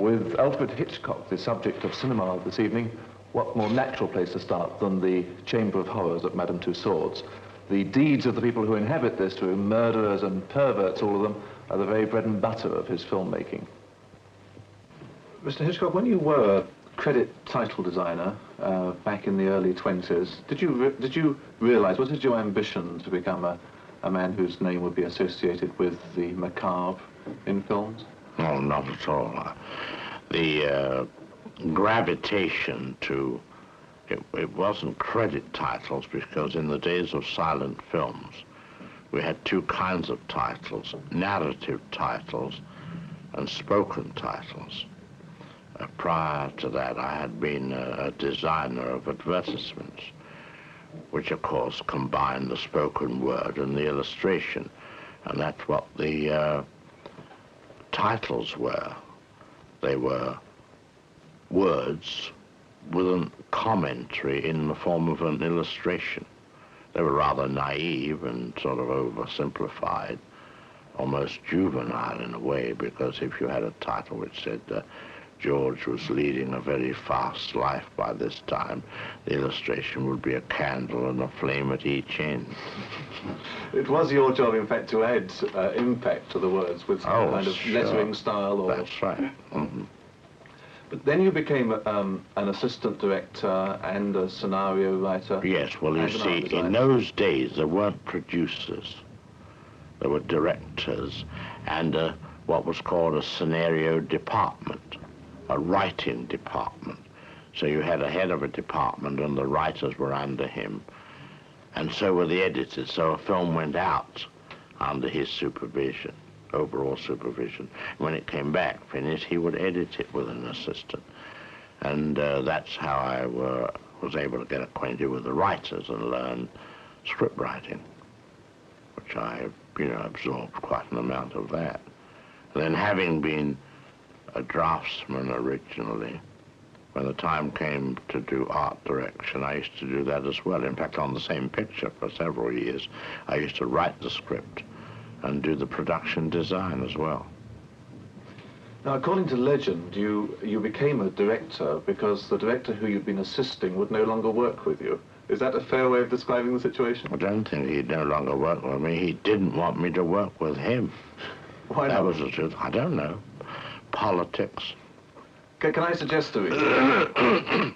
With Alfred Hitchcock, the subject of cinema this evening, what more natural place to start than the Chamber of Horrors at Madame Tussauds? The deeds of the people who inhabit this room, murderers and perverts, all of them, are the very bread and butter of his filmmaking. Mr. Hitchcock, when you were credit title designer back in the early 20s, did you realize, was it your ambition to become a man whose name would be associated with the macabre in films? No, not at all. The gravitation to it wasn't credit titles, because in the days of silent films we had two kinds of titles: narrative titles and spoken titles. Prior to that, I had been a designer of advertisements, which of course combined the spoken word and the illustration, and that's what the titles were. They were words with a commentary in the form of an illustration. They were rather naive and sort of oversimplified, almost juvenile in a way, because if you had a title which said George was leading a very fast life by this time, the illustration would be a candle and a flame at each end. It was your job, in fact, to add impact to the words with some kind of lettering style. Or... That's right. Mm-hmm. But then you became an assistant director and a scenario writer. Yes, well, you see, in those days there weren't producers. There were directors and what was called a scenario department, a writing department. So you had a head of a department and the writers were under him, and so were the editors. So a film went out under his supervision, overall supervision. When it came back finished, he would edit it with an assistant. And that's how I was able to get acquainted with the writers and learn script writing, which I, absorbed quite an amount of that. And then, having been a draftsman originally, when the time came to do art direction, I used to do that as well. In fact, on the same picture for several years, I used to write the script and do the production design as well. Now, according to legend, you became a director because the director who you'd been assisting would no longer work with you. Is that a fair way of describing the situation? I don't think he'd no longer work with me. He didn't want me to work with him. Why not? That was the truth. I don't know. Politics. Can I suggest to you,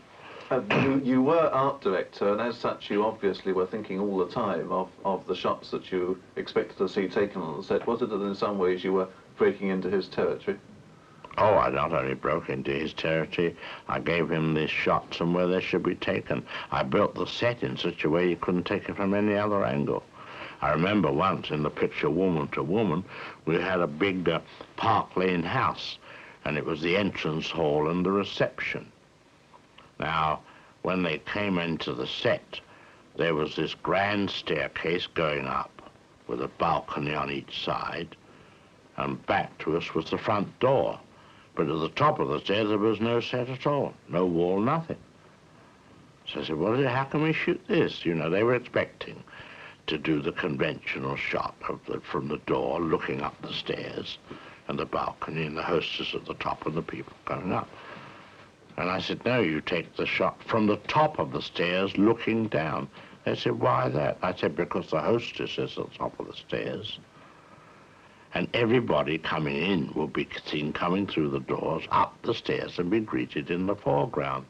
you were art director, and as such you obviously were thinking all the time of the shots that you expected to see taken on the set. Was it that in some ways you were breaking into his territory? Oh, I not only broke into his territory, I gave him the shots and where they should be taken. I built the set in such a way you couldn't take it from any other angle. I remember once in the picture Woman to Woman, we had a big Park Lane house, and it was the entrance hall and the reception. Now, when they came into the set, there was this grand staircase going up with a balcony on each side, and back to us was the front door. But at the top of the stairs, there was no set at all, no wall, nothing. So I said, well, how can we shoot this? They were expecting to do the conventional shot of from the door, looking up the stairs, and the balcony, and the hostess at the top, and the people going up. And I said, no, you take the shot from the top of the stairs, looking down. They said, why that? I said, because the hostess is at the top of the stairs, and everybody coming in will be seen coming through the doors, up the stairs, and be greeted in the foreground.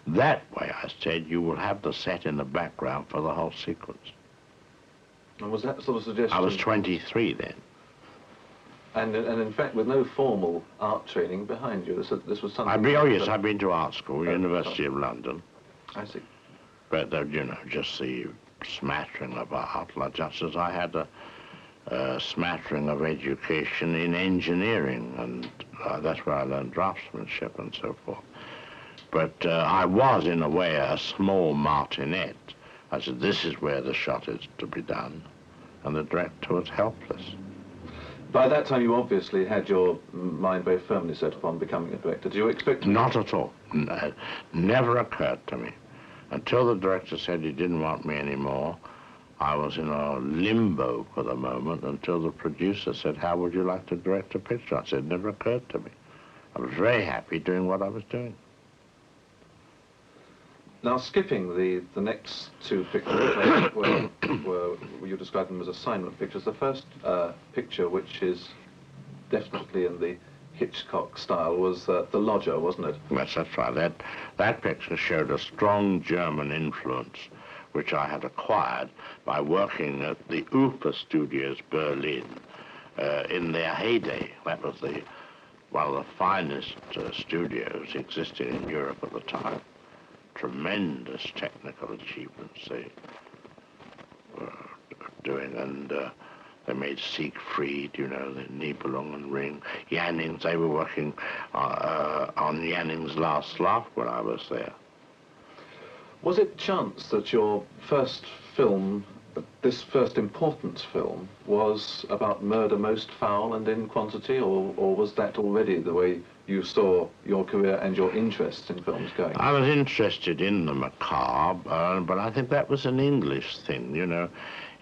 That way, I said, you will have the set in the background for the whole sequence. And was that sort of suggestion? I was 23 then. And in fact, with no formal art training behind you, this was something... Oh yes, I've been to art school, University of London. I see. But, just the smattering of art, like just as I had a smattering of education in engineering, and that's where I learned draftsmanship and so forth. But I was, in a way, a small martinet. I said, this is where the shot is to be done, and the director was helpless. By that time, you obviously had your mind very firmly set upon becoming a director. Did you expect to... Not at all. Never occurred to me. Until the director said he didn't want me anymore, I was in a limbo for the moment until the producer said, how would you like to direct a picture? I said, it never occurred to me. I was very happy doing what I was doing. Now, skipping the next two pictures, were you described them as assignment pictures. The first picture, which is definitely in the Hitchcock style, was The Lodger, wasn't it? Yes, that's right. That picture showed a strong German influence, which I had acquired by working at the Ufer Studios, Berlin. In their heyday, that was one of the finest studios existing in Europe at the time. Tremendous technical achievements they were doing, and they made Siegfried, you know, the Nibelung and Ring, Yannings. They were working on Yanning's Last Laugh when I was there. Was it chance that your first film, this first important film, was about murder most foul and in quantity, or was that already the way you saw your career and your interest in films going? I was interested in the macabre, but I think that was an English thing, you know.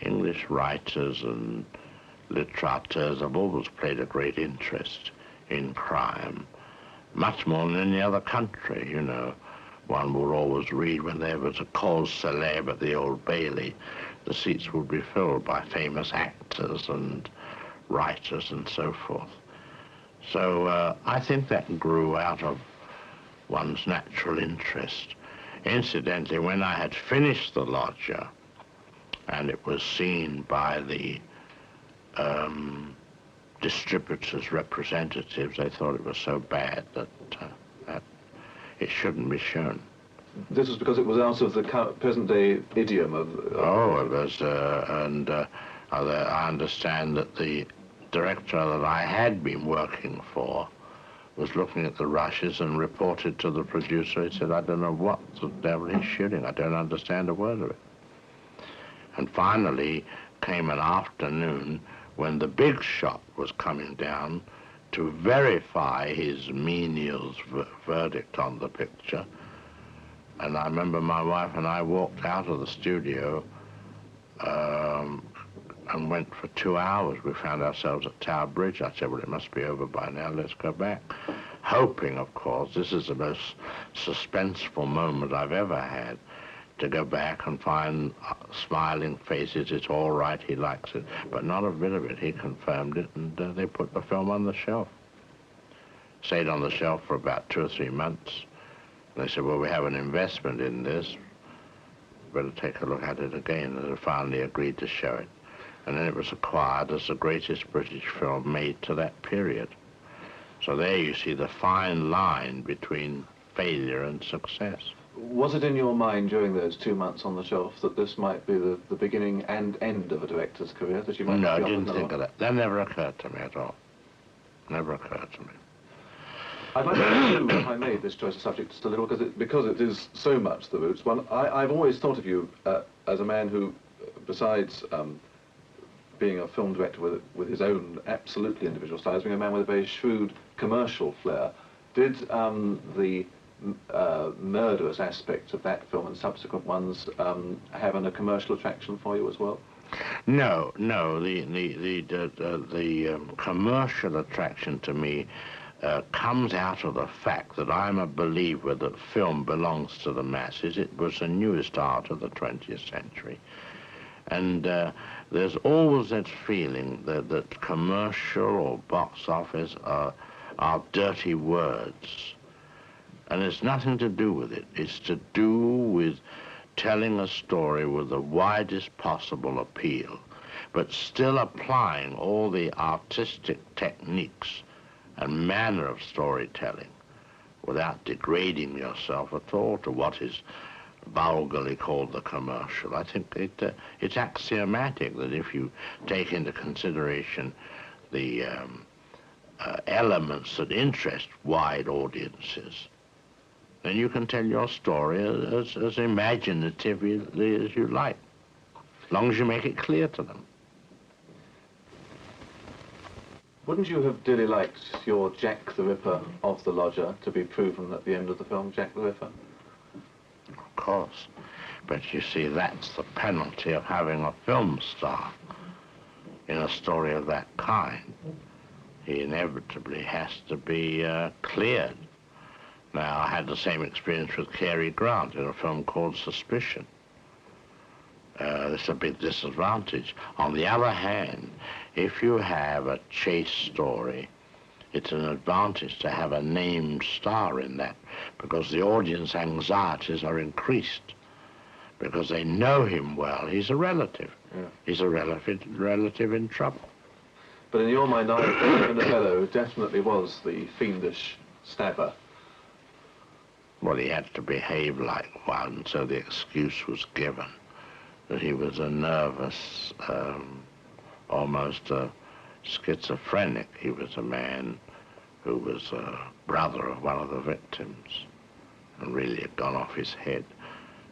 English writers and literateurs have always played a great interest in crime, much more than any other country, you know. One would always read when there was a cause célèbre at the Old Bailey, the seats would be filled by famous actors and writers and so forth. So I think that grew out of one's natural interest. Incidentally, when I had finished The Lodger, and it was seen by the distributors' representatives, they thought it was so bad that it shouldn't be shown. This was because it was out of the present-day idiom of... Oh, it was, and I understand that the director that I had been working for was looking at the rushes and reported to the producer. He said, I don't know what the devil he's shooting. I don't understand a word of it. And finally came an afternoon when the big shot was coming down to verify his menial's verdict on the picture. And I remember my wife and I walked out of the studio and went for 2 hours. We found ourselves at Tower Bridge. I said, well, it must be over by now. Let's go back. Hoping, of course, this is the most suspenseful moment I've ever had, to go back and find smiling faces. It's all right, he likes it. But not a bit of it. He confirmed it, and they put the film on the shelf. Stayed on the shelf for about 2 or 3 months. And they said, well, we have an investment in this. Better take a look at it again. And they finally agreed to show it. And then it was acquired as the greatest British film made to that period. So there you see the fine line between failure and success. Was it in your mind during those 2 months on the shelf that this might be the beginning and end of a director's career? That you might No, I didn't think of that. That never occurred to me at all. Never occurred to me. I'd like to know if I made this choice of subject just a little, because it is so much the roots. Well, I've always thought of you as a man who, besides being a film director with his own absolutely individual style, as being a man with a very shrewd commercial flair. Did the murderous aspects of that film and subsequent ones have a commercial attraction for you as well? No. The commercial attraction to me comes out of the fact that I'm a believer that film belongs to the masses. It was the newest art of the 20th century. And there's always that feeling that commercial or box office are dirty words. And it's nothing to do with it. It's to do with telling a story with the widest possible appeal, but still applying all the artistic techniques and manner of storytelling without degrading yourself at all to what is vulgarly called the commercial. I think it's axiomatic that if you take into consideration the elements that interest wide audiences, then you can tell your story as imaginatively as you like, as long as you make it clear to them. Wouldn't you have dearly liked your Jack the Ripper of The Lodger to be proven at the end of the film, Jack the Ripper? Of course. But you see, that's the penalty of having a film star in a story of that kind. he inevitably has to be cleared. Now, I had the same experience with Cary Grant in a film called Suspicion. It's a big disadvantage. On the other hand, if you have a chase story, it's an advantage to have a named star in that, because the audience anxieties are increased, because they know him well. He's a relative. Yeah. He's a relative in trouble. But in your mind, Ivan the fellow definitely was the fiendish stabber. Well, he had to behave like one, so the excuse was given that he was a nervous, almost a schizophrenic. He was a man who was a brother of one of the victims and really had gone off his head.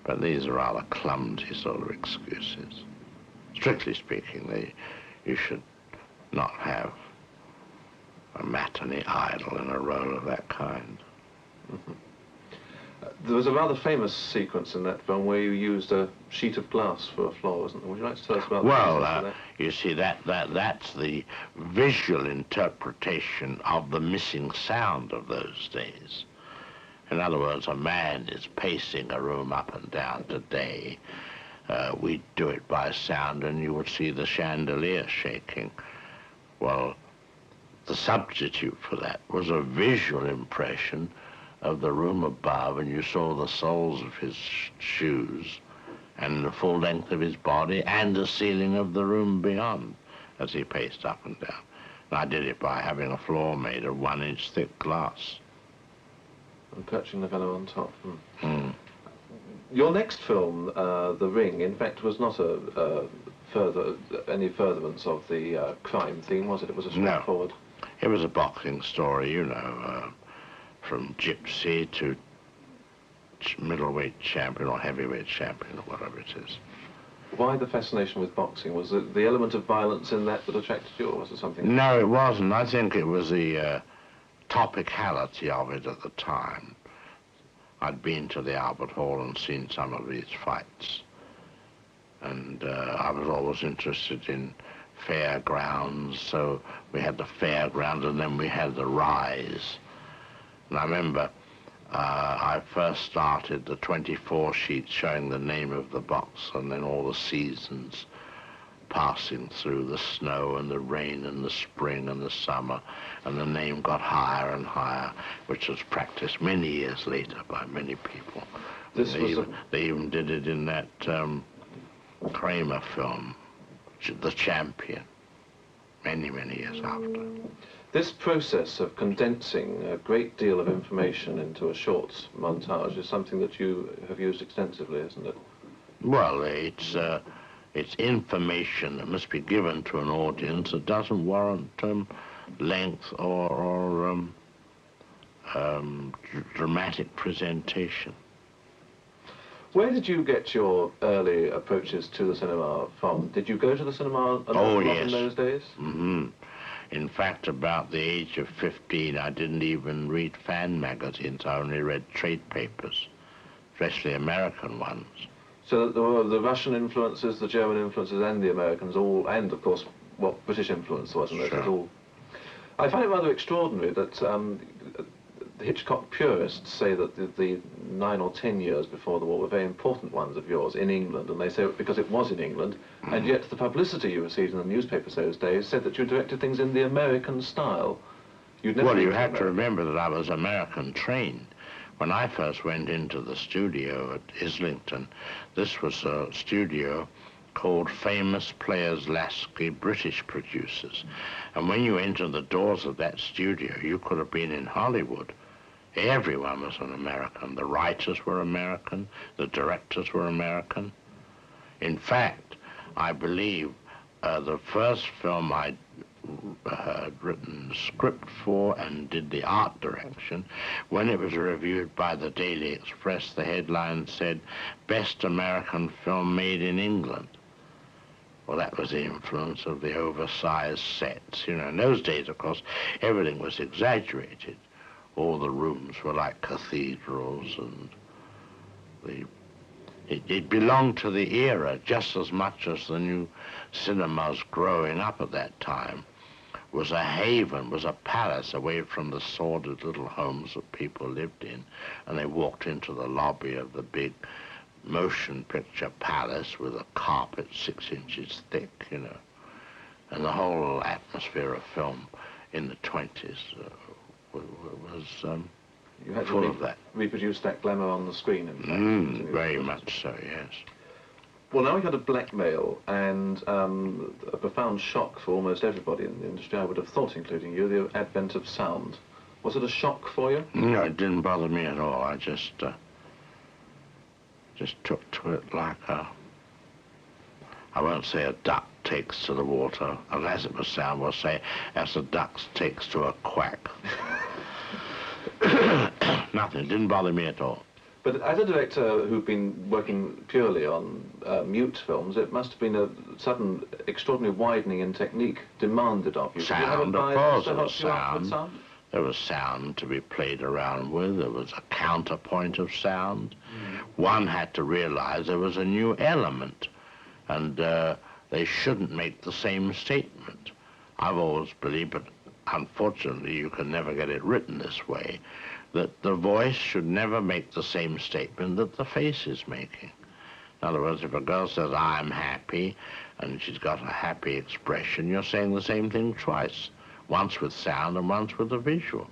But these are rather clumsy sort of excuses. Strictly speaking, you should not have a matinee idol in a role of that kind. Mm-hmm. There was a rather famous sequence in that film where you used a sheet of glass for a floor, wasn't there? Would you like to tell us about that? You see, that's the visual interpretation of the missing sound of those days. In other words, a man is pacing a room up and down today. We'd do it by sound, and you would see the chandelier shaking. Well, the substitute for that was a visual impression of the room above, and you saw the soles of his shoes and the full length of his body and the ceiling of the room beyond as he paced up and down. And I did it by having a floor made of 1-inch thick glass. And perching the fellow on top. Your next film, The Ring, in fact, was not any furtherance of the crime theme, was it? It was a straightforward... No, it was a boxing story, you know, from gypsy to middleweight champion or heavyweight champion or whatever it is. Why the fascination with boxing? Was it the element of violence in that attracted you, or was it something? No, it wasn't. I think it was the topicality of it at the time. I'd been to the Albert Hall and seen some of these fights. And I was always interested in fairgrounds, so we had the fairground and then we had the rise. And I remember I first started the 24 sheets showing the name of the box and then all the seasons passing through, the snow and the rain and the spring and the summer, and the name got higher and higher, which was practiced many years later by many people. They even did it in that Kramer film, The Champion, many, many years after. This process of condensing a great deal of information into a short montage is something that you have used extensively, isn't it? Well, it's information that must be given to an audience that doesn't warrant length or dramatic presentation. Where did you get your early approaches to the cinema from? Did you go to the cinema a lot in those days? Mm-hmm. In fact, about the age of 15, I didn't even read fan magazines. I only read trade papers, especially American ones. So there were the Russian influences, the German influences, and the Americans, all, and of course, what British influence was, and it was all. I find it rather extraordinary that the Hitchcock purists say that the 9 or 10 years before the war were very important ones of yours in England, and they say it because it was in England, and yet the publicity you received in the newspapers those days said that you directed things in the American style. Well, you have to remember that I was American trained. When I first went into the studio at Islington, this was a studio called Famous Players Lasky British Producers. And when you entered the doors of that studio, you could have been in Hollywood. Everyone was an American. The writers were American. The directors were American. In fact, I believe the first film I had written the script for and did the art direction, when it was reviewed by the Daily Express, the headline said, "Best American Film Made in England." Well, that was the influence of the oversized sets. You know, in those days, of course, everything was exaggerated. All the rooms were like cathedrals, and it belonged to the era just as much as the new cinemas growing up at that time was a haven, was a palace away from the sordid little homes that people lived in. And they walked into the lobby of the big motion picture palace with a carpet 6 inches thick, you know. And the whole atmosphere of film in the 20s was you had full to of that. reproduce that glamour on the screen, in fact. Very much so, yes. Well, now we had a blackmail and a profound shock for almost everybody in the industry, I would have thought, including you, the advent of sound. Was it a shock for you? No, it didn't bother me at all. I just took to it like I won't say a duck takes to the water, as it was sound, will say, as a duck takes to a quack. Nothing, it didn't bother me at all. But as a director who'd been working purely on mute films, it must have been a sudden, extraordinary widening in technique demanded of you. Sound, of course, there was sound. There was sound to be played around with. There was a counterpoint of sound. One had to realize there was a new element, and they shouldn't make the same statement. I've always believed, but unfortunately you can never get it written this way, that the voice should never make the same statement that the face is making. In other words, if a girl says, I'm happy, and she's got a happy expression, you're saying the same thing twice, once with sound and once with a visual.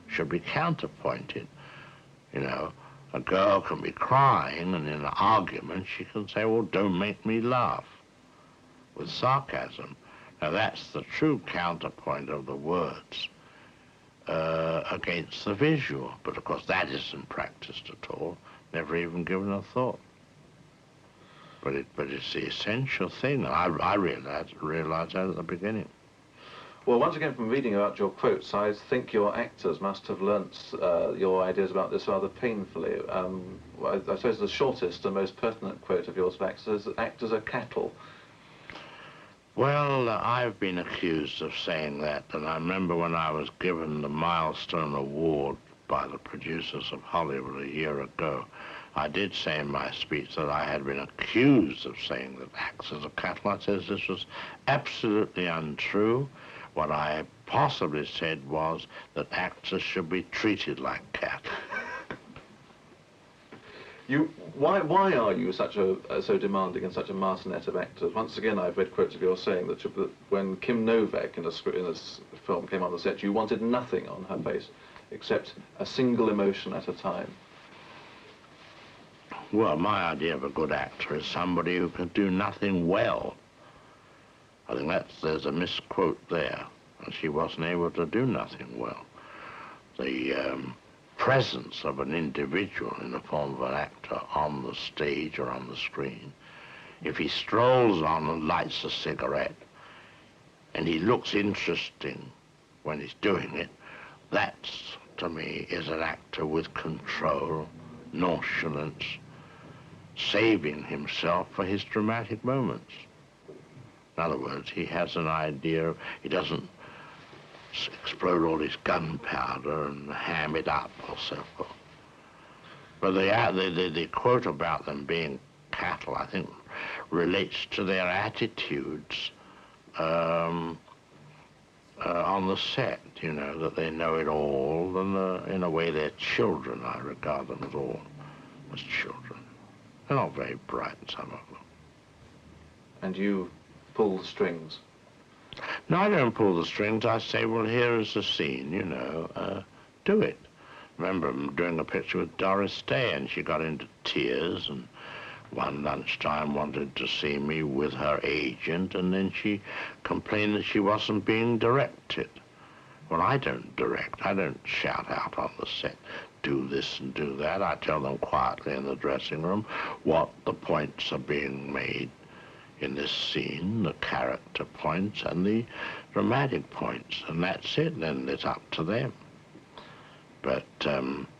Should be counterpointed. You know, a girl can be crying, and in an argument she can say, well, don't make me laugh, with sarcasm. Now that's the true counterpoint of the words against the visual. But of course that isn't practiced at all, never even given a thought. But it's the essential thing, and I realized that at the beginning. Well, once again, from reading about your quotes, I think your actors must have learnt your ideas about this rather painfully. I suppose the shortest and most pertinent quote of yours of actors is, actors are cattle. Well, I've been accused of saying that, and I remember when I was given the Milestone Award by the producers of Hollywood a year ago, I did say in my speech that I had been accused of saying that actors are cattle. I said this was absolutely untrue. What I possibly said was that actors should be treated like cattle. Why are you so demanding and such a martinet of actors? Once again, I've read quotes of yours saying that when Kim Novak in a film came on the set, you wanted nothing on her face except a single emotion at a time. Well, my idea of a good actor is somebody who can do nothing well. I think there's a misquote there, and she wasn't able to do nothing well. The presence of an individual in the form of an actor on the stage or on the screen, if he strolls on and lights a cigarette and he looks interesting when he's doing it, that, to me, is an actor with control, nonchalance, saving himself for his dramatic moments. In other words, he has an idea, he doesn't explode all his gunpowder and ham it up or so forth. But the quote about them being cattle, I think, relates to their attitudes on the set, you know, that they know it all, and in a way they're children. I regard them as all as children. They're not very bright, some of them. And you pull the strings? No, I don't pull the strings. I say, well, here is the scene, you know, do it. Remember, I'm doing a picture with Doris Day, and she got into tears, and one lunchtime wanted to see me with her agent, and then she complained that she wasn't being directed. Well, I don't direct. I don't shout out on the set, do this and do that. I tell them quietly in the dressing room what the points are being made in this scene, the character points and the dramatic points, and that's it, and then it's up to them. But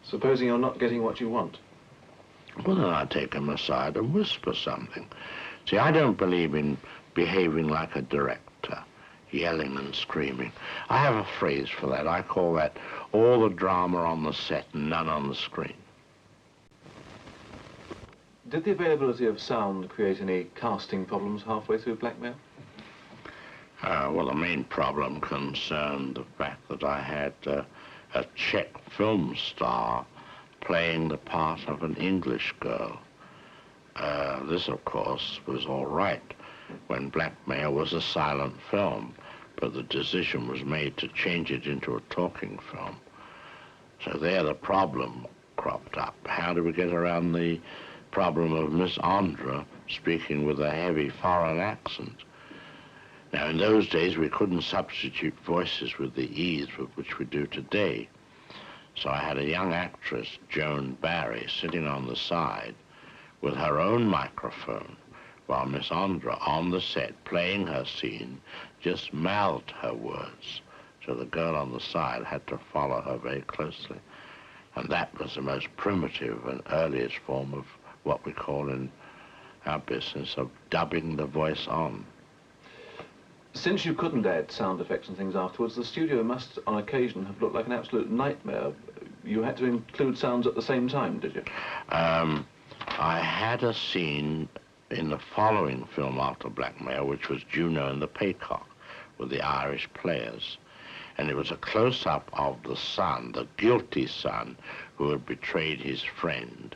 supposing you're not getting what you want? Well, then I take them aside and whisper something. See, I don't believe in behaving like a director, yelling and screaming. I have a phrase for that. I call that all the drama on the set and none on the screen. Did the availability of sound create any casting problems halfway through Blackmail? Well, the main problem concerned the fact that I had a Czech film star playing the part of an English girl. This, of course, was all right when Blackmail was a silent film, but the decision was made to change it into a talking film. So there the problem cropped up. How do we get around the problem of Miss Andra speaking with a heavy foreign accent? Now, in those days, we couldn't substitute voices with the ease with which we do today. So I had a young actress, Joan Barry, sitting on the side with her own microphone, while Miss Andra, on the set, playing her scene, just mouthed her words. So the girl on the side had to follow her very closely. And that was the most primitive and earliest form of what we call in our business of dubbing the voice on. Since you couldn't add sound effects and things afterwards, the studio must, on occasion, have looked like an absolute nightmare. You had to include sounds at the same time, did you? I had a scene in the following film after Blackmail, which was Juno and the Paycock, with the Irish players. And it was a close-up of the son, the guilty son, who had betrayed his friend.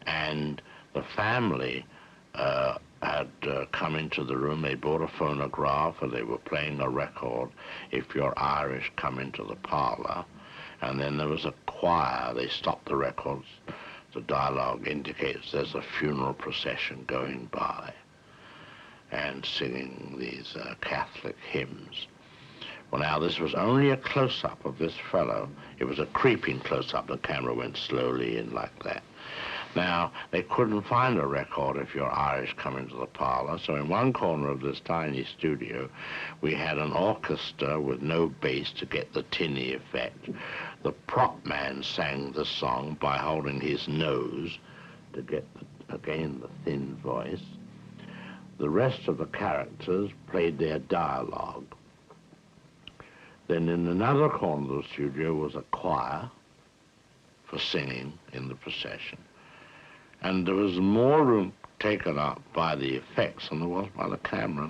And the family had come into the room. They bought a phonograph, or they were playing a record, If You're Irish, Come Into the Parlor. And then there was a choir. They stopped the records. The dialogue indicates there's a funeral procession going by and singing these Catholic hymns. Well, now, this was only a close-up of this fellow. It was a creeping close-up. The camera went slowly in like that. Now, they couldn't find a record, If You're Irish, Come Into the Parlor, so in one corner of this tiny studio, we had an orchestra with no bass to get the tinny effect. The prop man sang the song by holding his nose to get, again, the thin voice. The rest of the characters played their dialogue. Then in another corner of the studio was a choir for singing in the procession. And there was more room taken up by the effects than there was by the camera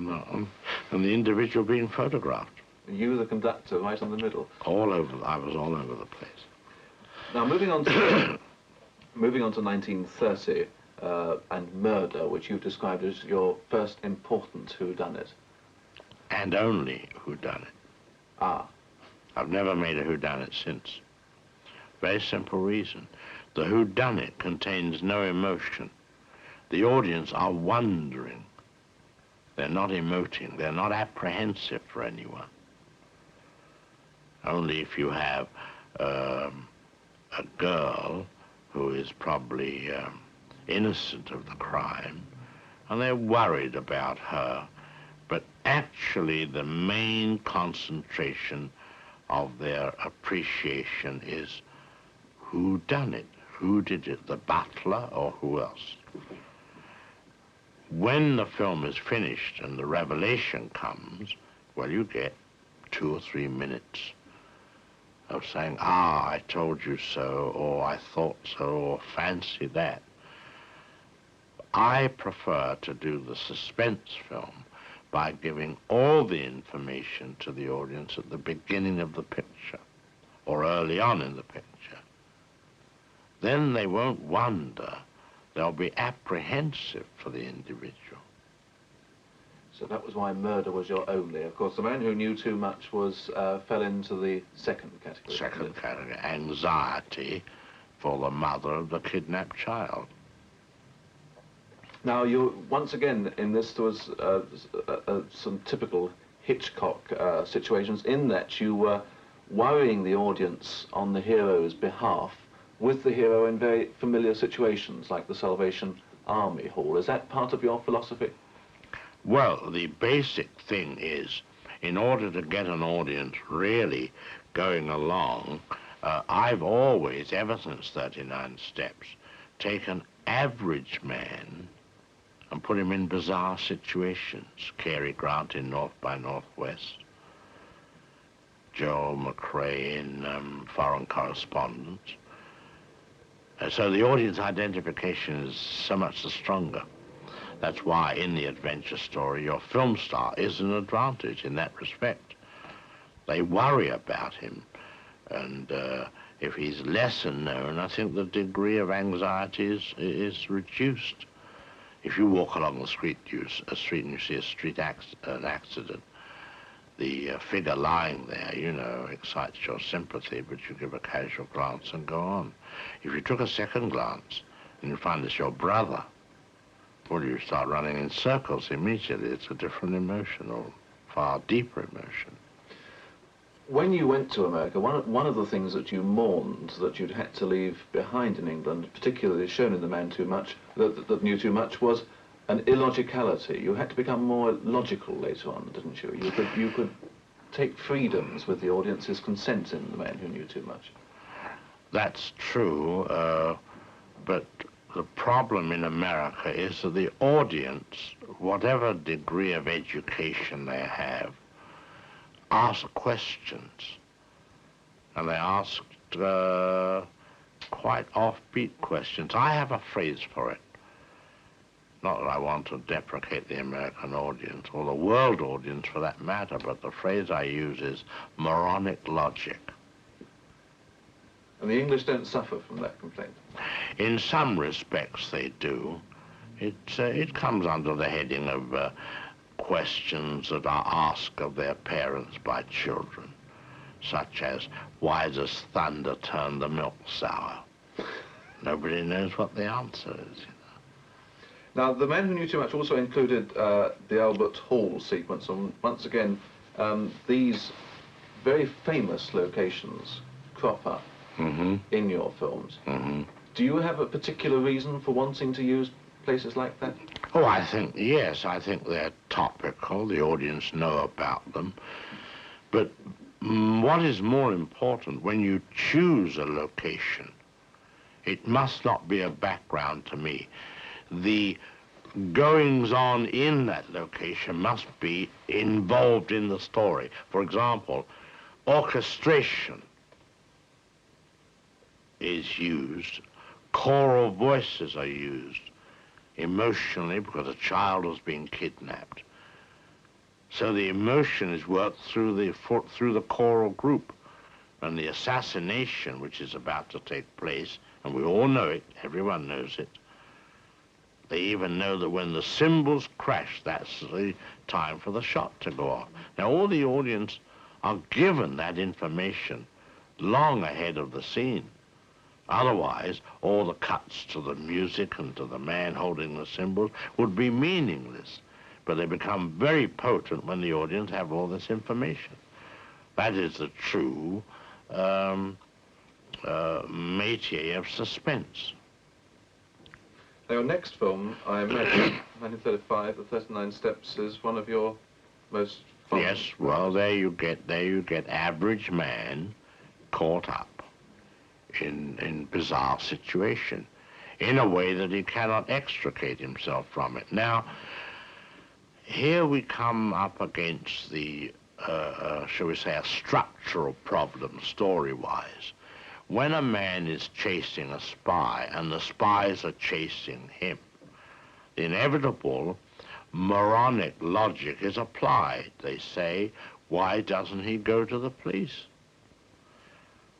and the individual being photographed. You, the conductor, right in the middle. All over, I was all over the place. Now, moving on to 1930 and Murder, which you've described as your first important whodunit. And only whodunit. Ah. I've never made a whodunit since. Very simple reason. The whodunit contains no emotion. The audience are wondering. They're not emoting. They're not apprehensive for anyone. Only if you have a girl who is probably innocent of the crime, and they're worried about her. But actually, the main concentration of their appreciation is who done it? Who did it? The butler or who else? When the film is finished and the revelation comes, well, you get 2 or 3 minutes of saying, ah, I told you so, or I thought so, or fancy that. I prefer to do the suspense film by giving all the information to the audience at the beginning of the picture or early on in the picture. Then they won't wonder. They'll be apprehensive for the individual. So that was why Murder was your only. Of course, The Man Who Knew Too Much was fell into the second category. Second category, anxiety for the mother of the kidnapped child. Now, you once again in this there was some typical Hitchcock situations in that you were worrying the audience on the hero's behalf with the hero in very familiar situations like the Salvation Army Hall. Is that part of your philosophy? Well, the basic thing is, in order to get an audience really going along, I've always, ever since 39 Steps, taken average man and put him in bizarre situations. Cary Grant in North by Northwest, Joel McRae in Foreign Correspondent. So the audience identification is so much the stronger. That's why in the adventure story, your film star is an advantage in that respect. They worry about him. And if he's lesser known, I think the degree of anxiety is reduced. If you walk along the street, and you see an accident, the figure lying there, you know, excites your sympathy, but you give a casual glance and go on. If you took a second glance and you find it's your brother, well, you start running in circles immediately. It's a different emotion, or far deeper emotion. When you went to America, one of the things that you mourned that you'd had to leave behind in England, particularly shown in The Man Too Much, that Knew Too Much, was an illogicality. You had to become more logical later on, didn't you? You could take freedoms with the audience's consent in The Man Who Knew Too Much. That's true, but the problem in America is that the audience, whatever degree of education they have, ask questions, and they ask quite offbeat questions. I have a phrase for it. Not that I want to deprecate the American audience, or the world audience for that matter, but the phrase I use is moronic logic. And the English don't suffer from that complaint? In some respects they do. It comes under the heading of questions that are asked of their parents by children, such as, why does thunder turn the milk sour? Nobody knows what the answer is. Now, The Man Who Knew Too Much also included the Albert Hall sequence, and once again, these very famous locations crop up in your films. Do you have a particular reason for wanting to use places like that? Oh, yes, I think they're topical. The audience know about them. But what is more important, when you choose a location, it must not be a background to me. The goings-on in that location must be involved in the story. For example, orchestration is used, choral voices are used emotionally because a child has been kidnapped. So the emotion is worked through the choral group. And the assassination, which is about to take place, and we all know it, everyone knows it, they even know that when the cymbals crash, that's the time for the shot to go off. Now, all the audience are given that information long ahead of the scene. Otherwise, all the cuts to the music and to the man holding the cymbals would be meaningless. But they become very potent when the audience have all this information. That is the true métier of suspense. Now, your next film, I imagine, 1935, The 39 Steps, is one of your most fun. Yes, well, there you get average man caught up in bizarre situation in a way that he cannot extricate himself from it. Now, here we come up against the, shall we say, a structural problem story-wise. When a man is chasing a spy and the spies are chasing him, the inevitable moronic logic is applied. They say, why doesn't he go to the police?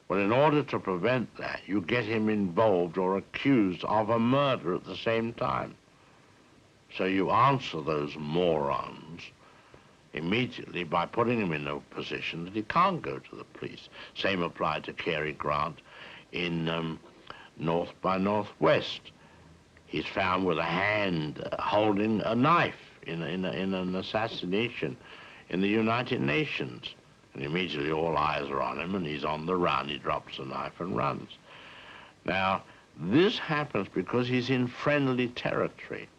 Well, in order to prevent that, you get him involved or accused of a murder at the same time. So you answer those morons immediately by putting him in a position that he can't go to the police. Same applied to Cary Grant in North by Northwest. He's found with a hand holding a knife in an assassination in the United Nations. And immediately all eyes are on him, and he's on the run. He drops the knife and runs. Now, this happens because he's in friendly territory.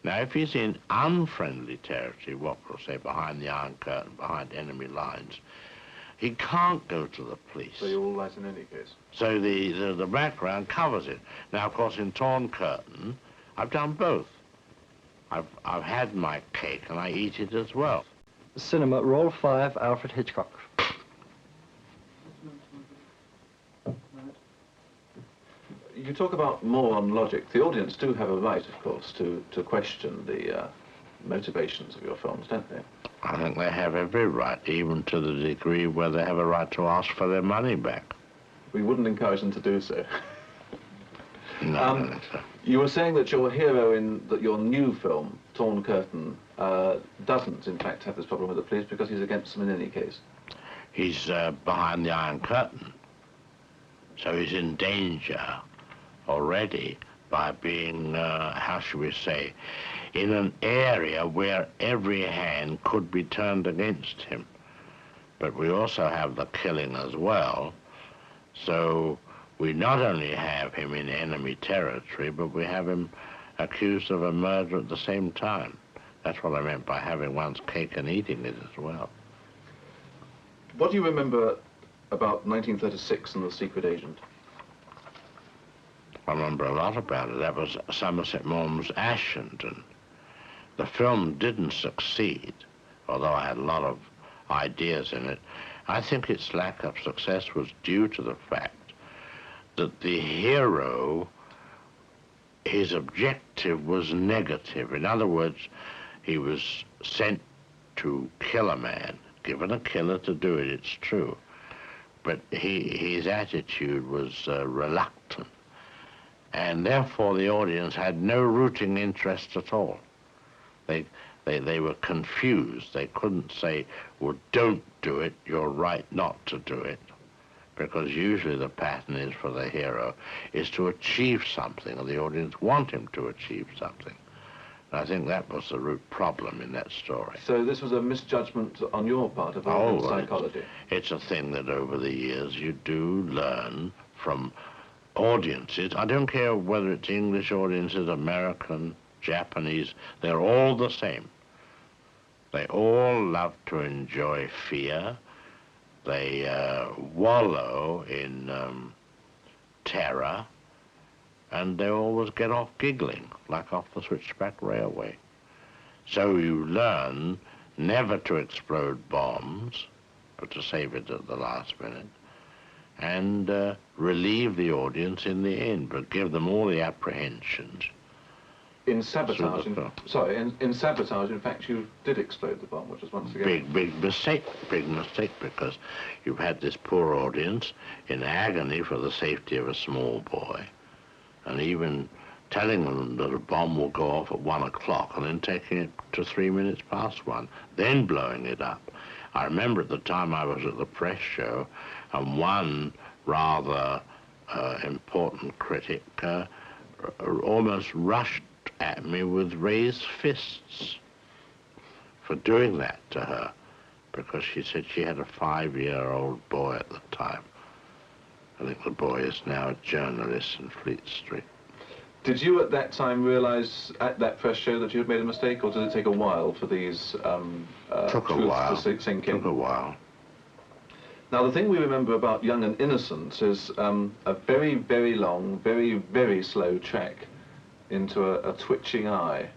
Now, if he's in unfriendly territory, what we'll say behind the Iron Curtain, behind enemy lines, he can't go to the police. So you're all right in any case? So the background covers it. Now, of course, in Torn Curtain, I've done both. I've had my cake, and I eat it as well. Cinema, Roll 5, Alfred Hitchcock. You talk about more on logic. The audience do have a right, of course, to question the motivations of your films, don't they? I think they have every right, even to the degree where they have a right to ask for their money back. We wouldn't encourage them to do so. No, I don't think so. You were saying that your hero in your new film, Torn Curtain, doesn't, in fact, have this problem with the police because he's against them in any case. He's behind the Iron Curtain, so he's in danger already by being, how should we say, in an area where every hand could be turned against him. But we also have the killing as well, so we not only have him in enemy territory, but we have him accused of a murder at the same time. That's what I meant by having one's cake and eating it as well. What do you remember about 1936 and The Secret Agent? I remember a lot about it. That was Somerset Maugham's Ashenden. The film didn't succeed, although I had a lot of ideas in it. I think its lack of success was due to the fact that the hero, his objective was negative. In other words, he was sent to kill a man, given a killer to do it, it's true. But his attitude was reluctant. And therefore the audience had no rooting interest at all. They were confused. They couldn't say, well, don't do it, you're right not to do it. Because usually the pattern is for the hero is to achieve something, and the audience want him to achieve something. And I think that was the root problem in that story. So this was a misjudgment on your part of audience psychology? It's a thing that over the years you do learn from audiences. I don't care whether it's English audiences, American, Japanese, they're all the same. They all love to enjoy fear. They wallow in terror, and they always get off giggling, like off the Switchback Railway. So you learn never to explode bombs, but to save it at the last minute, and relieve the audience in the end, but give them all the apprehensions. In Sabotage, in Sabotage, in fact, you did explode the bomb, which was once again... Big mistake, because you've had this poor audience in agony for the safety of a small boy, and even telling them that a bomb will go off at 1 o'clock and then taking it to 3 minutes past 1, then blowing it up. I remember at the time I was at the press show, and one rather important critic almost rushed at me with raised fists for doing that to her, because she said she had a 5-year-old boy at the time. I think the boy is now a journalist in Fleet Street. Did you at that time realize at that press show that you had made a mistake, or did it take a while for these Took a while. to sink in? Took a while. Now, the thing we remember about Young and Innocent is a very, very long, very, very slow track into a twitching eye.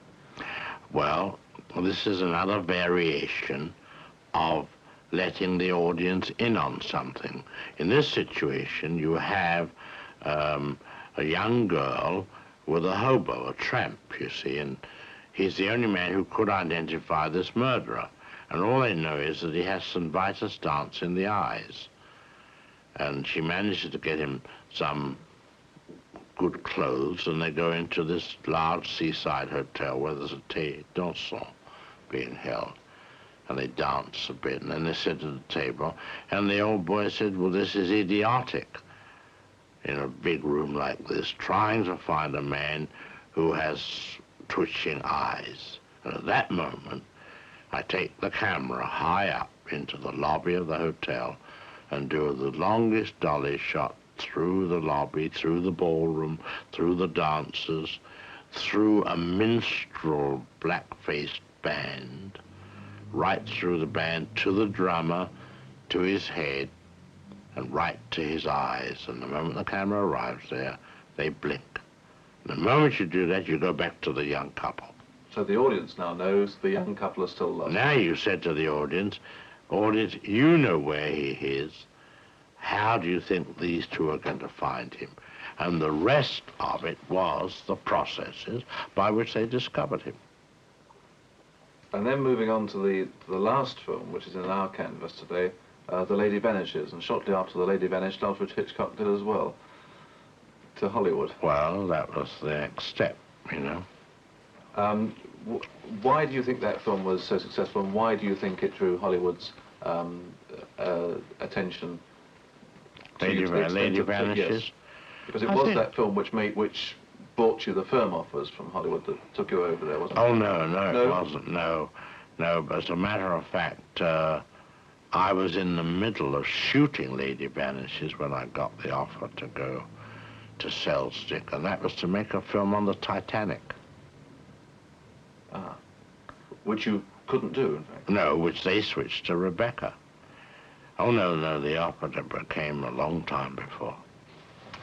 Well, this is another variation of letting the audience in on something. In this situation, you have a young girl with a hobo, a tramp, you see, and he's the only man who could identify this murderer. And all they know is that he has St. Vitus dance in the eyes. And she manages to get him some good clothes, and they go into this large seaside hotel where there's a thé dansant being held. And they dance a bit, and then they sit at the table, and the old boy said, well, this is idiotic, in a big room like this, trying to find a man who has twitching eyes. And at that moment, I take the camera high up into the lobby of the hotel and do the longest dolly shot through the lobby, through the ballroom, through the dancers, through a minstrel black-faced band, right through the band to the drummer, to his head, and right to his eyes. And the moment the camera arrives there, they blink. And the moment you do that, you go back to the young couple. So the audience now knows the young couple are still lost. Now you said to the audience, you know where he is. How do you think these two are going to find him? And the rest of it was the processes by which they discovered him. And then moving on to the last film, which is in our canvas today, The Lady Vanishes. And shortly after The Lady Vanished, Alfred Hitchcock did as well, to Hollywood. Well, that was the next step, you know. Why do you think that film was so successful, and why do you think it drew Hollywood's attention? Lady Vanishes? Yes. Because it was that film which bought you the firm offers from Hollywood that took you over there, wasn't it? Oh, no, it wasn't. No, but as a matter of fact, I was in the middle of shooting Lady Vanishes when I got the offer to go to Stick, and that was to make a film on the Titanic. Ah. Which you couldn't do, in fact. No, which they switched to Rebecca. Oh, no, the offer came a long time before.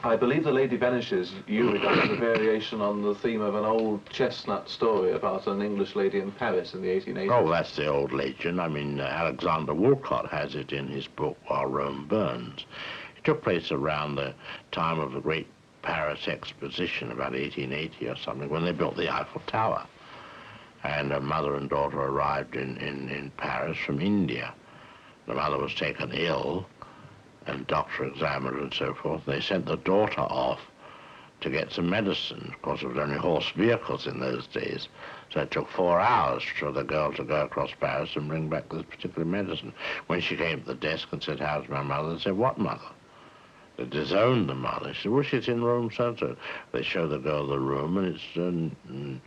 I believe The Lady Vanishes, you regard as a variation on the theme of an old chestnut story about an English lady in Paris in the 1880s. Oh, that's the old legend. I mean, Alexander Woollcott has it in his book, While Rome Burns. It took place around the time of the Great Paris Exposition, about 1880 or something, when they built the Eiffel Tower. And a mother and daughter arrived in Paris from India. The mother was taken ill, and doctor examined her and so forth. They sent the daughter off to get some medicine. Of course, there was only horse vehicles in those days, so it took 4 hours for the girl to go across Paris and bring back this particular medicine. When she came to the desk and said, "How's my mother?" they said, "What mother?" They disowned the mother. She said, "Well, she's in room so-and-so." They show the girl the room, and it's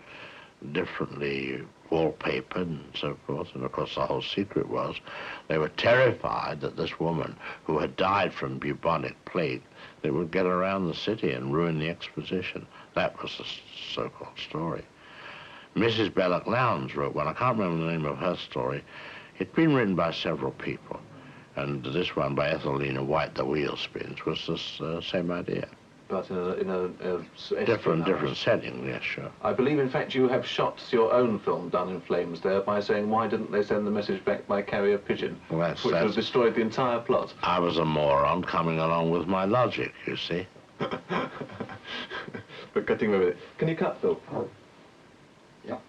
differently wallpapered and so forth. And of course, the whole secret was they were terrified that this woman, who had died from bubonic plague, they would get around the city and ruin the exposition. That was the so-called story. Mrs. Belloc Lowndes wrote one. I can't remember the name of her story. It'd been written by several people, and this one by Ethelina White, The Wheel Spins, was the same idea. But in a different setting, yes, sure. I believe, in fact, you have shot your own film, Done in Flames, there by saying, why didn't they send the message back by carrier pigeon? Well, which would have destroyed the entire plot. I was a moron coming along with my logic, you see. But getting away with it. Can you cut, Phil? Yeah.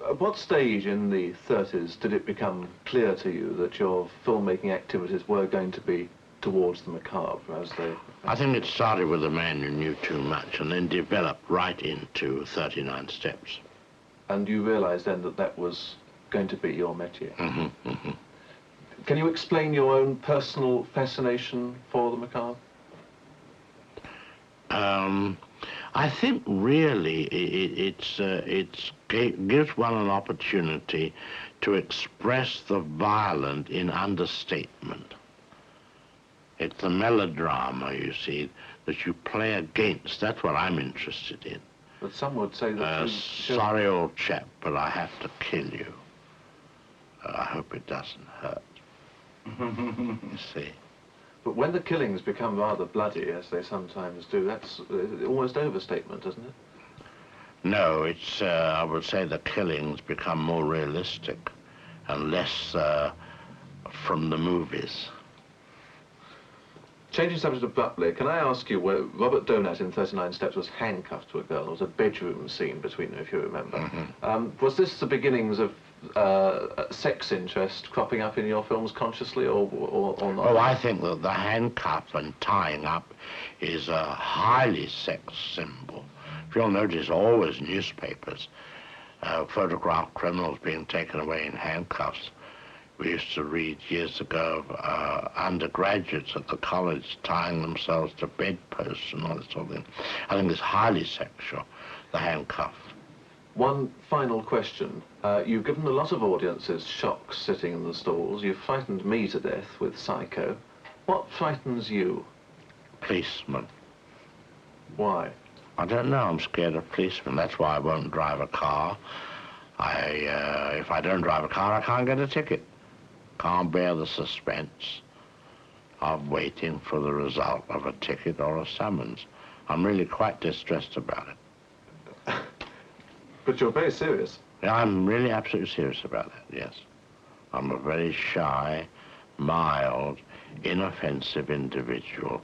At what stage in the 30s did it become clear to you that your filmmaking activities were going to be towards the macabre, as they... I think it started with A Man Who Knew Too Much and then developed right into 39 Steps. And you realized then that that was going to be your métier? Mm-hmm, mm-hmm. Can you explain your own personal fascination for the macabre? I think really it gives one an opportunity to express the violent in understatement. It's the melodrama, you see, that you play against. That's what I'm interested in. But some would say that... Sorry, old chap, but I have to kill you. I hope it doesn't hurt. You see. But when the killings become rather bloody, as they sometimes do, that's almost overstatement, isn't it? No, it's, I would say the killings become more realistic and less from the movies. Changing subject abruptly, can I ask you, where Robert Donat in 39 Steps was handcuffed to a girl? There was a bedroom scene between them, if you remember. Mm-hmm. Was this the beginnings of sex interest cropping up in your films consciously or not? Oh, I think that the handcuff and tying up is a highly sex symbol. If you'll notice, always newspapers photograph criminals being taken away in handcuffs. We used to read years ago of undergraduates at the college tying themselves to bedposts and all that sort of thing. I think it's highly sexual, the handcuff. One final question. You've given a lot of audiences shocks sitting in the stalls. You've frightened me to death with Psycho. What frightens you? Policemen. Why? I don't know. I'm scared of policemen. That's why I won't drive a car. If I don't drive a car, I can't get a ticket. Can't bear the suspense of waiting for the result of a ticket or a summons. I'm really quite distressed about it. But you're very serious. Yeah, I'm really absolutely serious about that, yes. I'm a very shy, mild, inoffensive individual